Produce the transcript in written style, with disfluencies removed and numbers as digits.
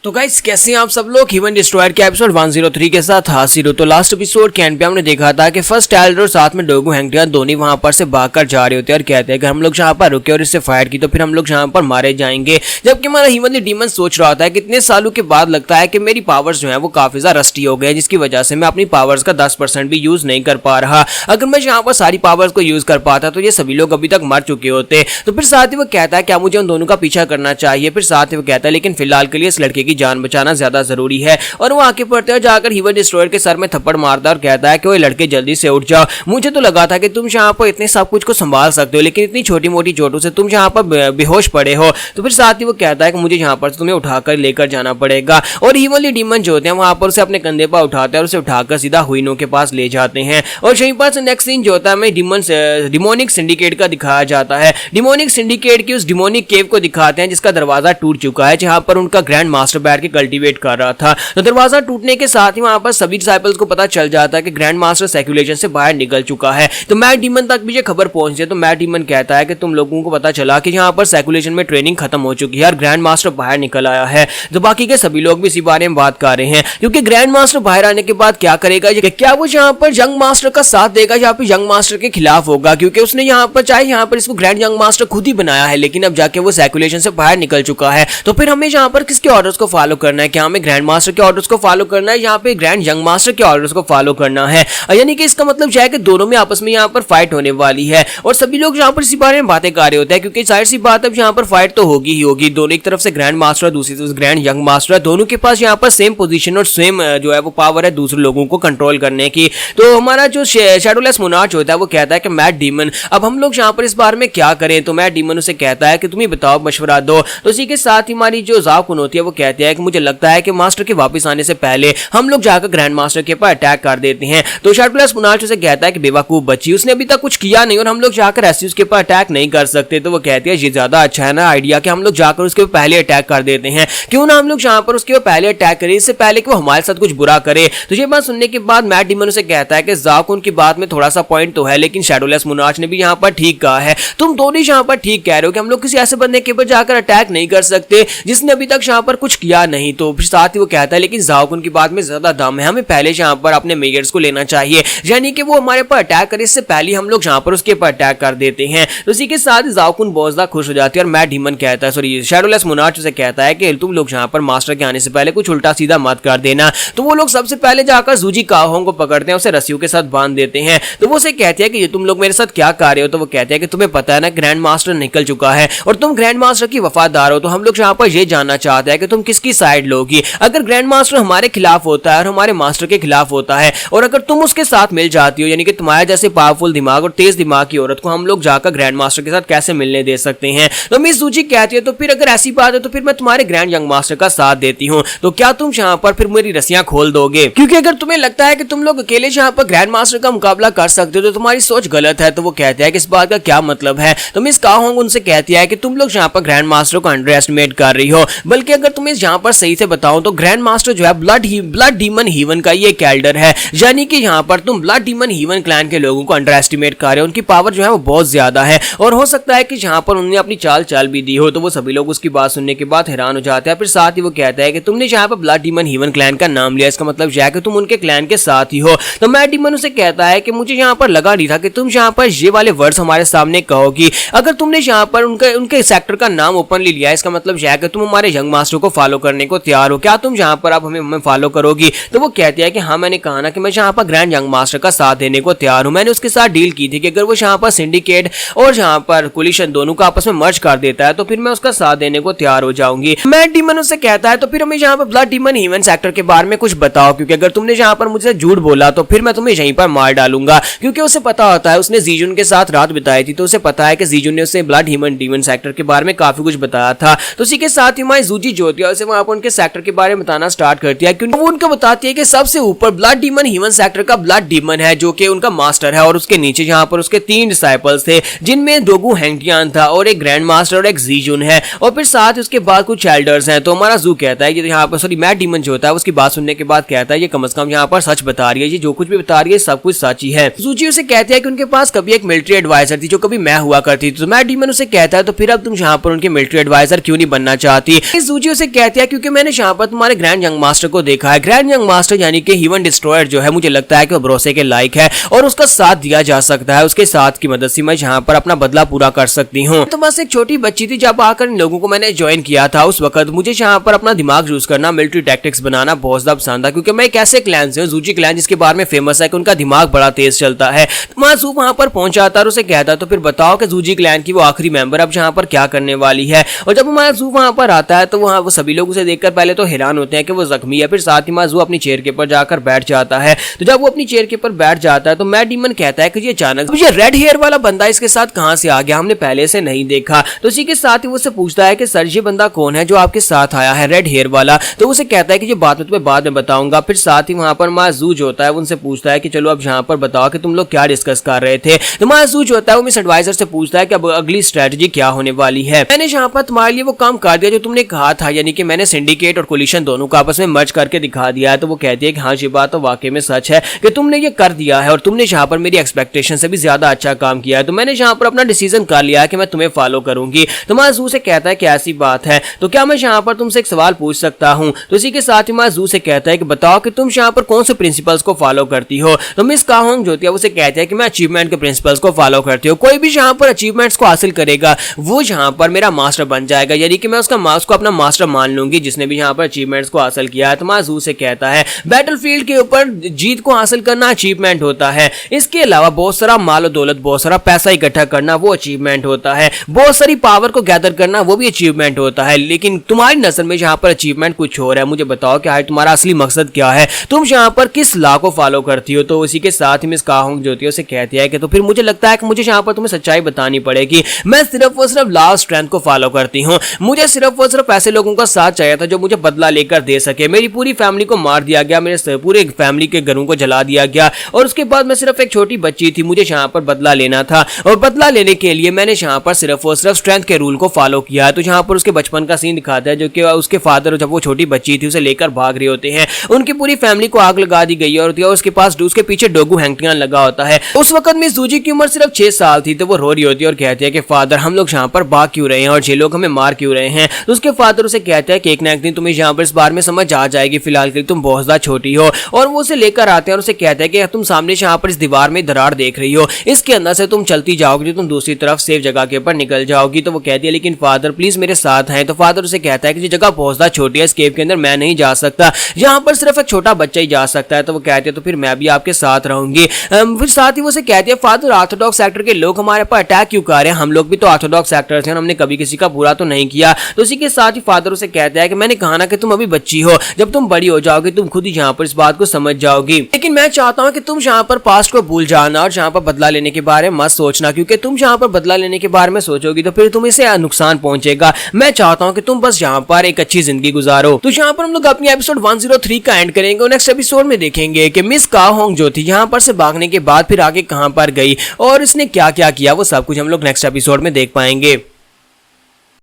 तो गाइस कैसे हैं आप सब लोग। ह्यूमन डिस्ट्रॉयर के एपिसोड 103 के साथ हाजिर हो। तो लास्ट एपिसोड के एंड पे हमने देखा था कि फर्स्ट टाइलर और साथ में डोगू हैंगटियां दोनों वहां पर से भागकर जा रहे होते हैं और कहते हैं कि हम लोग जहां पर रुके और इससे फायर की तो फिर हम लोग जहां पर मारे जाएंगे। जबकि हमारा ह्यूमन डीमन सोच रहा होता है कितने सालों के बाद लगता है कि मेरी पावर्स जो है वो काफी ज्यादा रस्टी हो गए, जिसकी वजह से मैं अपनी पावर्स का 10% भी यूज नहीं कर पा रहा। अगर मैं यहाँ पर सारी पावर्स को यूज कर पाता तो ये सभी लोग अभी तक मर चुके होते। तो फिर साथ ही वो कहता है क्या मुझे उन दोनों का पीछा करना चाहिए। फिर साथ ही वो कहता है लेकिन फिलहाल के लिए इस लड़के की जान बचाना ज्यादा जरूरी है। और वो आके पड़ते हैं जाकर ह्यूमन डिस्ट्रॉयर के सर में थप्पड़ मारता है और कहता है कि ओए लड़के जल्दी से उठ जाओ। मुझे तो लगा था कि तुम यहाँ पर इतने सब कुछ को संभाल सकते हो, लेकिन इतनी छोटी मोटी चोटों से तुम यहाँ पर बेहोश पड़े हो। तो फिर साथ ही वो कहता है कि मुझे यहाँ पर तुम्हें उठाकर लेकर जाना पड़ेगा। और ह्यूमन डीमन जो होते हैं वहां पर उसे अपने कंधे पर उठाते हैं और उसे उठाकर सीधा हुइनो के पास ले जाते हैं। और यहीं पर से नेक्स्ट सीन जो होता है हमें डिमोनिक सिंडिकेट का दिखाया जाता है। डिमोनिक सिंडिकेट की उस डिमोनिक केव को दिखाते हैं जिसका दरवाजा टूट चुका है, जहां पर उनका ग्रैंड मास्टर बैठ के कल्टीवेट कर रहा था। तो दरवाजा टूटने के साथ ही वहां पर सभी डिसाइपल्स को पता चल जाता है कि ग्रैंड मास्टर सर्कुलेशन से बाहर निकल चुका है। तो मैट डीमन तक भी ये खबर पहुंचती है। तो मैट डीमन कहता है कि तुम लोगों को पता चला कि यहाँ पर सर्कुलेशन में ट्रेनिंग खत्म हो चुकी है और ग्रैंड मास्टर बाहर निकल आया है। तो बाकी के सभी लोग भी इसी बारे में बात कर रहे हैं, क्योंकि ग्रैंड मास्टर बाहर आने के बाद क्या करेगा, क्या वो यहाँ पर यंग मास्टर का साथ देगा या फिर यंग मास्टर के खिलाफ होगा। क्योंकि उसने यहाँ पर चाहे यहाँ पर इसको ग्रैंड यंग मास्टर खुद ही बनाया है, लेकिन अब जाके वो सर्कुलेशन से बाहर निकल चुका है। तो फिर हमें यहाँ पर किसके ऑर्डर्स को फॉलो करना है? क्या हमें ग्रैंड मास्टर के ऑर्डर्स को फॉलो करना है, यहाँ पे ग्रैंड यंग मास्टर के ऑर्डर्स को फॉलो करना है? यानी कि इसका मतलब है कि दोनों में आपस में यहाँ पर फाइट होने वाली है। और सभी लोग यहाँ पर इसी बारे में बातें कर रहे होते हैं, क्योंकि जाहिर सी बात अब यहाँ पर फाइट तो होगी ही होगी। दोनों एक तरफ से ग्रैंड मास्टर, दूसरी तरफ से ग्रैंड यंग मास्टर, दोनों के पास यहाँ पर सेम पोजीशन और सेम जो है वो पावर है दूसरे लोगों को कंट्रोल करने की। तो हमारा जो शैडोलेस मोनार्च होता है वो कहता है कि मैट डीमन अब हम लोग यहाँ पर इस बारे में क्या करें। तो मैट डीमन उसे कहता है कि तुम ही बताओ, मशवरा दो। तो इसी के साथ ही हमारी जो जाकुन होती है वो कहती है कि मुझे लगता है कि मास्टर के वापस आने से पहले हम लोग जाकर ग्रैंड मास्टर के ऊपर अटैक कर देते हैं। तो शैडोलेस मोनार्च उसे कहता है कि बेवकूफ बच्ची, उसने अभी तक कुछ किया नहीं और हम लोग जाकर ऐसे उसके ऊपर अटैक नहीं कर सकते। तो वो कहती है ये ज्यादा अच्छा है ना आइडिया कि हम लोग जाकर उसके ऊपर पहले अटैक कर देते हैं। क्यों ना हम लोग यहाँ पर उसके ऊपर पहले अटैक करें, इससे पहले कि वो हमारे साथ कुछ बुरा करे। तो ये बात सुनने के बाद मैट डीमन उसे कहता है कि जाकुन की बात में थोड़ा सा पॉइंट तो है, लेकिन शैडोलेस मोनार्च ने भी यहाँ पर ठीक कहा है। तुम दोनों यहाँ पर ठीक कह रहे हो कि हम लोग किसी ऐसे बंदे के ऊपर जाकर अटैक नहीं कर सकते जिसने अभी तक यहाँ पर कुछ किया नहीं। तो फिर साथ ही वो कहता है लेकिन जाकुन की बात में ज्यादा दम है, हमें पहले यहाँ पर अपने मेजर्स को लेना चाहिए, यानी कि वो हमारे पर अटैक करे इससे पहले हम लोग यहाँ पर उसके ऊपर अटैक कर देते हैं। तो इसी के साथ जाकुन बहुत ज्यादा खुश हो जाती है और मैट डीमन कहता है, सॉरी शैडोलेस मोनार्च से कहता है कि तुम लोग यहाँ पर मास्टर के आने से पहले कुछ उल्टा सीधा मत कर देना। तो वो लोग सबसे पहले जाकर जूजी काहोंग को पकड़ते हैं, उसे रस्सियों के साथ बांध देते हैं। तो वो उसे कहते हैं कि ये तुम लोग मेरे साथ क्या कर रहे हो। तो वो कहते हैं कि तुम्हें पता है ना ग्रैंड मास्टर निकल चुका है और तुम ग्रैंड मास्टर की वफादार हो, तो हम लोग यहाँ पर ये जानना चाहते हैं कि तुम किसकी साइड लोगी। अगर ग्रैंड मास्टर हमारे खिलाफ होता है और हमारे मास्टर के खिलाफ होता है और अगर तुम उसके साथ मिल जाती हो, यानी कि तुम्हारे जैसे पावरफुल दिमाग और तेज दिमाग की औरत को हम लोग जाकर ग्रैंड मास्टर के साथ कैसे मिलने दे सकते हैं। तो मिस जूजी कहती है तो फिर अगर ऐसी बात है तो फिर मैं तुम्हारे ग्रैंड यंग मास्टर का साथ देती हूँ। तो क्या तुम यहाँ पर फिर मेरी रस्सियां खोल दोगे? क्योंकि अगर तुम्हें लगता है कि तुम लोग अकेले यहाँ पर ग्रैंड मास्टर का मुकाबला कर सकते हो तो तुम्हारी सोच गलत है। तो वो कहते हैं कि इस बात का क्या मतलब है। तो मिस काहोंग उनसे कहती है कि तुम लोग यहाँ पर ग्रैंड मास्टर को अंडर एस्टिमेट कर रही हो, बल्कि अगर तुम्हें यहाँ पर सही से बताऊं तो ग्रैंड मास्टर जो है ब्लड डीमन हीवन का ये कैल्डर है, यानी कि यहाँ पर तुम ब्लड डीमन हीवन क्लैन के लोगों को अंडर एस्टिमेट कर रहे हो। उनकी पावर जो है वो बहुत ज्यादा है और हो सकता है कि यहाँ पर उन्होंने अपनी चाल भी दी हो। तो वो सभी लोग उसकी बात सुनने के बाद हैरान हो जाते हैं। फिर साथ ही वो कहता है कि तुमने यहाँ पर ब्लड डीमन हीवन क्लैन का नाम लिया, इसका मतलब यह है कि तुम उनके क्लैन के साथ ही हो। तो मैट डीमन उसे कहता है कि मुझे यहाँ पर लगा नहीं था कि तुम यहाँ पर ये वाले वर्ड्स हमारे सामने कहोगी। अगर तुमने यहाँ पर उनके सेक्टर का नाम ओपनली लिया, इसका मतलब यह है कि तुम हमारे यंग मास्टर को फॉलो करने को तैयार हो। क्या तुम यहाँ पर आप हमें फॉलो करोगी? तो वो कहती है कि हाँ, मैंने कहा ना कि मैं यहाँ पर ग्रैंड यंग मास्टर का साथ देने को तैयार हूँ। मैंने उसके साथ डील की थी कि अगर वो यहाँ पर सिंडिकेट और यहाँ पर कोलिशन दोनों को आपस में मर्ज कर देता है तो फिर मैं उसका साथ देने को तैयार हो जाऊंगी। मैट डीमन उससे कहता है तो फिर हमें यहाँ पर ब्लड डीमन हीवन सेक्टर के बारे में कुछ बताओ, क्योंकि अगर तुमने यहाँ पर मुझसे झूठ बोला तो फिर मैं तुम्हें यहीं पर मार डालूंगा। क्योंकि उसे पता होता है, उसने जीजुन के साथ रात बिताई थी, तो उसे पता है कि जीजुन ने उसे ब्लड हीवन डीमन सेक्टर के बारे में काफी कुछ बताया था। तो इसी के साथ ही हमारी जूजी जो होती है उसे वहां पर उनके सेक्टर के बारे में बताना स्टार्ट करती है, क्योंकि वो उनको बताती है कि सबसे ऊपर ब्लड डीमन ह्यूमन सेक्टर का ब्लड डीमन है जो कि उनका मास्टर है, और उसके नीचे यहाँ पर उसके 3 डिसाइपल्स थे जिनमें डोगू हैंगटियान था और एक ग्रैंड मास्टर और एक जीजुन है, और फिर साथ उसके बाद कुछ एल्डर्स हैं। तो हमारा जू कहता है कि यहाँ पर सॉरी मैट डीमन जो होता है उसकी बात सुनने के बाद कहता है ये कम से कम यहाँ पर सच बता रही है, ये जो कुछ भी बता रही है सब कुछ सच ही है। जूजी उसे कहते हैं कि उनके पास कभी एक मिलिट्री एडवाइजर थी जो कभी मैं हुआ करती थी। तो मैट डीमन उसे कहता है तो फिर अब तुम यहाँ पर उनके मिलिट्री एडवाइजर क्यों नहीं बनना चाहती। जूजी उसे कहती है क्योंकि मैंने यहाँ पर तुम्हारे ग्रैंड यंग मास्टर को देखा है। ग्रैंड यंग मास्टर यानी कि हीवन डिस्ट्रॉयर जो है, मुझे लगता है कि वो भरोसे के लायक है और उसका साथ दिया जा सकता है। उसके साथ की मदद से मैं यहाँ पर अपना बदला पूरा कर सकती हूँ। तो बस एक छोटी बच्ची थी, जब आकर इन लोगों को मैंने ज्वाइन किया था उस वक्त मुझे यहाँ पर अपना दिमाग यूज करना, मिलिट्री टैक्टिक्स बनाना बहुत ज्यादा पसंद था, क्योंकि मैं एक ऐसे क्लैन से हूँ, जूजी क्लैन, जिसके बारे में फेमस है कि उनका दिमाग बड़ा तेज चलता है। तो माजू वहां पर पहुंचा था और उसे कहता तो फिर बताओ कि जूजी क्लैन की वो आखिरी मेंबर अब यहाँ पर क्या करने वाली है। और जब माजू वहां पर आता है तो वहां वो सभी लोग उसे देखकर पहले तो हैरान होते हैं कि वो जख्मी है। फिर साथ ही माजू अपनी चेयर के ऊपर जाकर बैठ जाता है। तो जब वो अपनी चेयर के ऊपर बैठ जाता है तो मैट डीमन कहता है कि ये अचानक ये रेड हेयर वाला बंदा इसके साथ कहां से आ गया, हमने पहले से नहीं देखा। तो इसी के साथ ही वो उससे पूछता है कि सर ये बंदा कौन है जो आपके साथ आया है, रेड हेयर वाला। तो उसे कहता है कि ये बात मैं तुम्हें बाद में बताऊंगा। फिर साथ ही वहां पर माजूज होता है, उनसे पूछता है कि चलो अब यहाँ पर बताओ कि तुम लोग क्या डिस्कस कर रहे थे। तो माजूज होता है, वो मिस एडवाइजर से पूछता है कि अब अगली स्ट्रेटजी क्या होने वाली है। मैंने यहाँ पर तुम्हारे लिए वो काम कर दिया जो तुमने कहा था, यानी कि मैंने सिंडिकेट और कोलिशन दोनों को आपस में मर्ज करके दिखा दिया है। तो वो कहती है कि हाँ ये बात तो वाकई में सच है कि तुमने ये कर दिया है और तुमने यहाँ पर मेरी एक्सपेक्टेशन से भी ज्यादा अच्छा काम किया है। तो मैंने यहाँ पर अपना डिसीजन कर लिया है कि मैं तुम्हें फॉलो करूंगी। तो माजू से कहता है कि ऐसी बात है तो क्या मैं यहाँ पर तुमसे एक सवाल पूछ सकता हूँ। तो इसी के साथ ही माजू से कहता है कि बताओ कि तुम यहाँ पर कौन से प्रिंसिपल्स को फॉलो करती हो। तो मिस काहोंग जो है उसे कहती है कि मैं अचीवमेंट के प्रिंसिपल्स को फॉलो करती हूँ। कोई भी यहाँ पर अचीवमेंट्स को हासिल करेगा वो यहाँ पर मेरा मास्टर बन जाएगा, यानी कि मैं उसको अपना मास्टर मान लूंगी जिसने भी यहाँ पर अचीवमेंट्स को हासिल किया है। तो माजू से कहता है बैटलफील्ड के ऊपर जीत को हासिल करना अचीवमेंट होता है, इसके अलावा बहुत सारा माल और दौलत, बहुत सारा पैसा इकट्ठा करना वो अचीवमेंट होता है, बहुत सारी पावर को गैदर करना वो भी अचीवमेंट होता है। लेकिन तुम्हारी नजर में यहाँ पर अचीवमेंट कुछ और है। मुझे बताओ कि तुम्हारा असली मकसद क्या है, तुम यहाँ पर किस लॉ को फॉलो करती हो। तो इसी के साथ ही मिस काहोंग जो है उसे कहती है कि तो फिर मुझे लगता है कि मुझे यहाँ पर तुम्हें सच्चाई बतानी पड़ेगी। मैं सिर्फ और सिर्फ लॉ ऑफ स्ट्रेंथ को फॉलो करती हूँ। मुझे सिर्फ और सिर्फ ऐसे लोगों का साथ चाहिए था जो मुझे बदला लेकर दे सके। मेरी पूरी फैमिली को मार दिया गया, मेरे पूरे फैमिली के घरों को जला दिया गया और उसके बाद मैं सिर्फ एक छोटी बच्ची थी, मुझे यहाँ पर बदला लेना था और बदला लेने के लिए मैंने यहाँ पर सिर्फ और सिर्फ स्ट्रेंथ के रूल को फॉलो किया। तो यहाँ पर उसके बचपन का सीन दिखाता है जो कि उसके फादर जब वो छोटी बच्ची थी उसे लेकर भाग रहे होते हैं, उनकी पूरी फैमिली को आग लगा दी गई है और उसके पास उसके पीछे डोगू हैंगटियान लगा होता है। उस वक्त में जूजी की उम्र सिर्फ 6 साल थी। तो वो रो रही होती है और कहती है कि फादर हम लोग यहाँ पर भाग क्यों रहे हैं और ये लोग हमें मार क्यों रहे हैं। तो उसके फादर उसे कहता है कि एक ना एक दिन तुम्हें यहाँ पर इस बारे में समझ आ जाएगी, फिलहाल के लिए तुम बहुत ज्यादा छोटी हो। और वो उसे लेकर आते हैं और उसे कहता है कि तुम सामने यहाँ पर इस दीवार में दरार देख रही हो, इसके अंदर से तुम चलती जाओगी, तुम दूसरी तरफ सेफ जगह के ऊपर निकल जाओगी। तो वो कहती है लेकिन फादर प्लीज मेरे साथ हैं। तो फादर उसे कहता है कि ये जगह बहुत ज्यादा छोटी है, इस केव के अंदर मैं नहीं जा सकता, यहाँ पर सिर्फ एक छोटा बच्चा ही जा सकता है। तो वो कहती है तो फिर मैं भी आपके साथ रहूंगी। फिर साथ ही वो उसे कहती है फादर ऑर्थोडॉक्स सेक्टर के लोग हमारे पर अटैक क्यों कर रहे हैं, हम लोग भी तो ऑर्थोडॉक्स सेक्टर्स हैं, हमने कभी किसी का बुरा तो नहीं किया। तो उसी के साथ ही फादर उसे कहता है कि मैंने कहा ना कि तुम अभी बच्ची हो, जब तुम बड़ी हो जाओगी तुम खुद ही यहाँ पर इस बात को समझ जाओगी, लेकिन मैं चाहता हूँ कि तुम यहाँ पर पास्ट को भूल जाना और यहाँ पर बदला लेने के बारे में मत सोचना, क्योंकि तुम यहाँ पर बदला लेने के बारे में सोचोगी तो फिर तुम्हें इससे नुकसान पहुंचेगा। मैं चाहता हूँ कि तुम बस यहाँ पर एक अच्छी जिंदगी गुजारो। तो यहाँ पर हम लोग अपनी एपिसोड 103 का एंड करेंगे और नेक्स्ट एपिसोड में देखेंगे कि मिस काहोंग जो थी यहाँ पर से भागने के बाद फिर आगे कहाँ पर गई और इसने क्या क्या किया, वो सब कुछ हम लोग नेक्स्ट एपिसोड में देख पाएंगे।